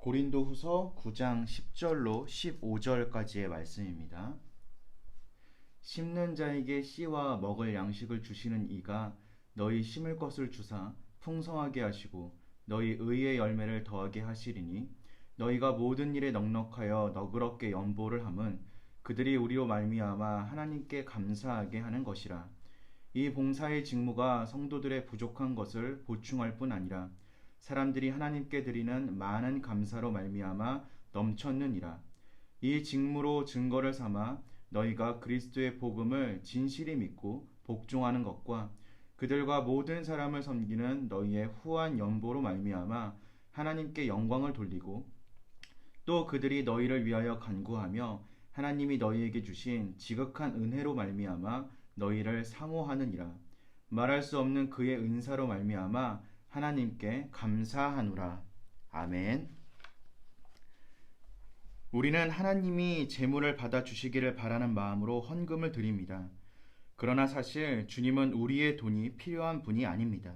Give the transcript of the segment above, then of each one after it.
고린도후서 9장 10절로 15절까지의 말씀입니다. 심는 자에게 씨와 먹을 양식을 주시는 이가 너희 심을 것을 주사 풍성하게 하시고 너희 의의 열매를 더하게 하시리니 너희가 모든 일에 넉넉하여 너그럽게 연보를 함은 그들이 우리로 말미암아 하나님께 감사하게 하는 것이라. 이 봉사의 직무가 성도들의 부족한 것을 보충할 뿐 아니라 사람들이 하나님께 드리는 많은 감사로 말미암아 넘쳤느니라. 이 직무로 증거를 삼아 너희가 그리스도의 복음을 진실히 믿고 복종하는 것과 그들과 모든 사람을 섬기는 너희의 후한 연보로 말미암아 하나님께 영광을 돌리고 또 그들이 너희를 위하여 간구하며 하나님이 너희에게 주신 지극한 은혜로 말미암아 너희를 사모하느니라. 말할 수 없는 그의 은사로 말미암아 하나님께 감사하노라. 아멘. 우리는 하나님이 재물을 받아 주시기를 바라는 마음으로 헌금을 드립니다. 그러나 사실 주님은 우리의 돈이 필요한 분이 아닙니다.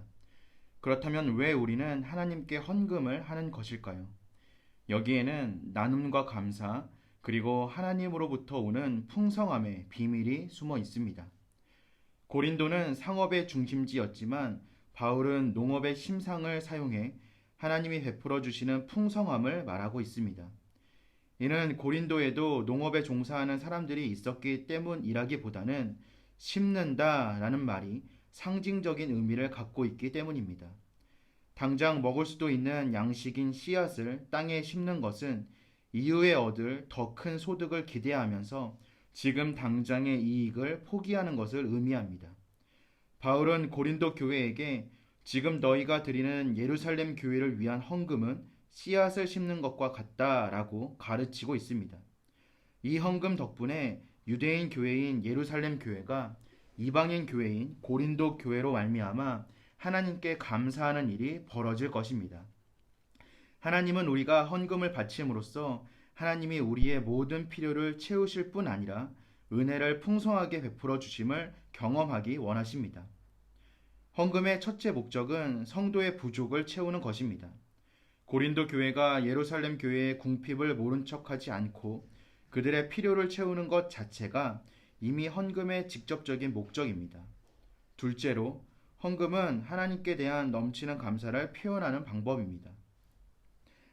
그렇다면 왜 우리는 하나님께 헌금을 하는 것일까요? 여기에는 나눔과 감사, 그리고 하나님으로부터 오는 풍성함의 비밀이 숨어 있습니다. 고린도는 상업의 중심지였지만 바울은 농업의 심상을 사용해 하나님이 베풀어 주시는 풍성함을 말하고 있습니다. 이는 고린도에도 농업에 종사하는 사람들이 있었기 때문이라기보다는 심는다 라는 말이 상징적인 의미를 갖고 있기 때문입니다. 당장 먹을 수도 있는 양식인 씨앗을 땅에 심는 것은 이후에 얻을 더 큰 소득을 기대하면서 지금 당장의 이익을 포기하는 것을 의미합니다. 바울은 고린도 교회에게 지금 너희가 드리는 예루살렘 교회를 위한 헌금은 씨앗을 심는 것과 같다라고 가르치고 있습니다. 이 헌금 덕분에 유대인 교회인 예루살렘 교회가 이방인 교회인 고린도 교회로 말미암아 하나님께 감사하는 일이 벌어질 것입니다. 하나님은 우리가 헌금을 바침으로써 하나님이 우리의 모든 필요를 채우실 뿐 아니라 은혜를 풍성하게 베풀어 주심을 경험하기 원하십니다. 헌금의 첫째 목적은 성도의 부족을 채우는 것입니다. 고린도 교회가 예루살렘 교회의 궁핍을 모른 척하지 않고 그들의 필요를 채우는 것 자체가 이미 헌금의 직접적인 목적입니다. 둘째로, 헌금은 하나님께 대한 넘치는 감사를 표현하는 방법입니다.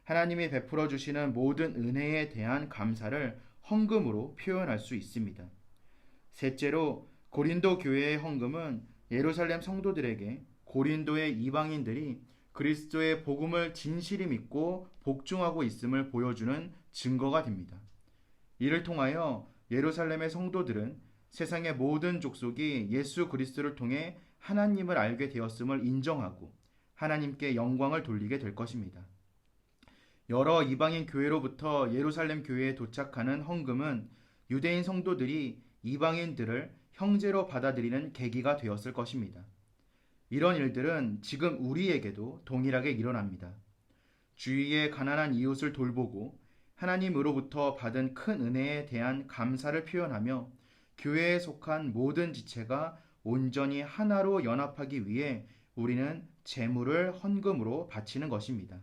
하나님이 베풀어 주시는 모든 은혜에 대한 감사를 헌금으로 표현할 수 있습니다. 셋째로, 고린도 교회의 헌금은 예루살렘 성도들에게 고린도의 이방인들이 그리스도의 복음을 진실히 믿고 복종하고 있음을 보여주는 증거가 됩니다. 이를 통하여 예루살렘의 성도들은 세상의 모든 족속이 예수 그리스도를 통해 하나님을 알게 되었음을 인정하고 하나님께 영광을 돌리게 될 것입니다. 여러 이방인 교회로부터 예루살렘 교회에 도착하는 헌금은 유대인 성도들이 이방인들을 형제로 받아들이는 계기가 되었을 것입니다. 이런 일들은 지금 우리에게도 동일하게 일어납니다. 주위의 가난한 이웃을 돌보고 하나님으로부터 받은 큰 은혜에 대한 감사를 표현하며 교회에 속한 모든 지체가 온전히 하나로 연합하기 위해 우리는 재물을 헌금으로 바치는 것입니다.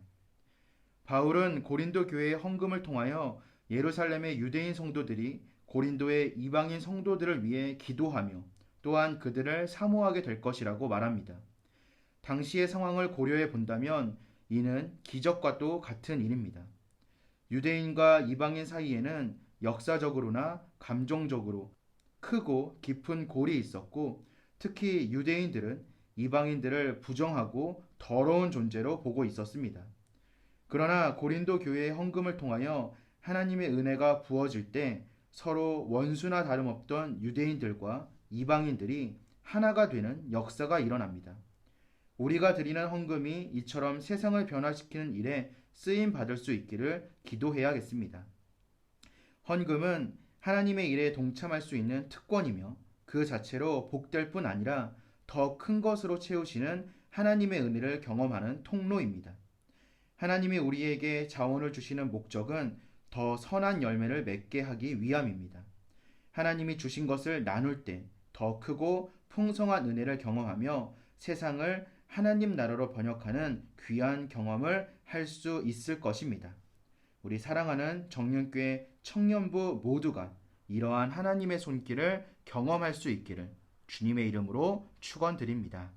바울은 고린도 교회의 헌금을 통하여 예루살렘의 유대인 성도들이 고린도의 이방인 성도들을 위해 기도하며 또한 그들을 사모하게 될 것이라고 말합니다. 당시의 상황을 고려해 본다면 이는 기적과도 같은 일입니다. 유대인과 이방인 사이에는 역사적으로나 감정적으로 크고 깊은 골이 있었고 특히 유대인들은 이방인들을 부정하고 더러운 존재로 보고 있었습니다. 그러나 고린도 교회의 헌금을 통하여 하나님의 은혜가 부어질 때 서로 원수나 다름없던 유대인들과 이방인들이 하나가 되는 역사가 일어납니다. 우리가 드리는 헌금이 이처럼 세상을 변화시키는 일에 쓰임 받을 수 있기를 기도해야겠습니다. 헌금은 하나님의 일에 동참할 수 있는 특권이며 그 자체로 복될 뿐 아니라 더 큰 것으로 채우시는 하나님의 은혜를 경험하는 통로입니다. 하나님이 우리에게 자원을 주시는 목적은 더 선한 열매를 맺게 하기 위함입니다. 하나님이 주신 것을 나눌 때 더 크고 풍성한 은혜를 경험하며 세상을 하나님 나라로 번역하는 귀한 경험을 할 수 있을 것입니다. 우리 사랑하는 정년교회 청년부 모두가 이러한 하나님의 손길을 경험할 수 있기를 주님의 이름으로 축원드립니다.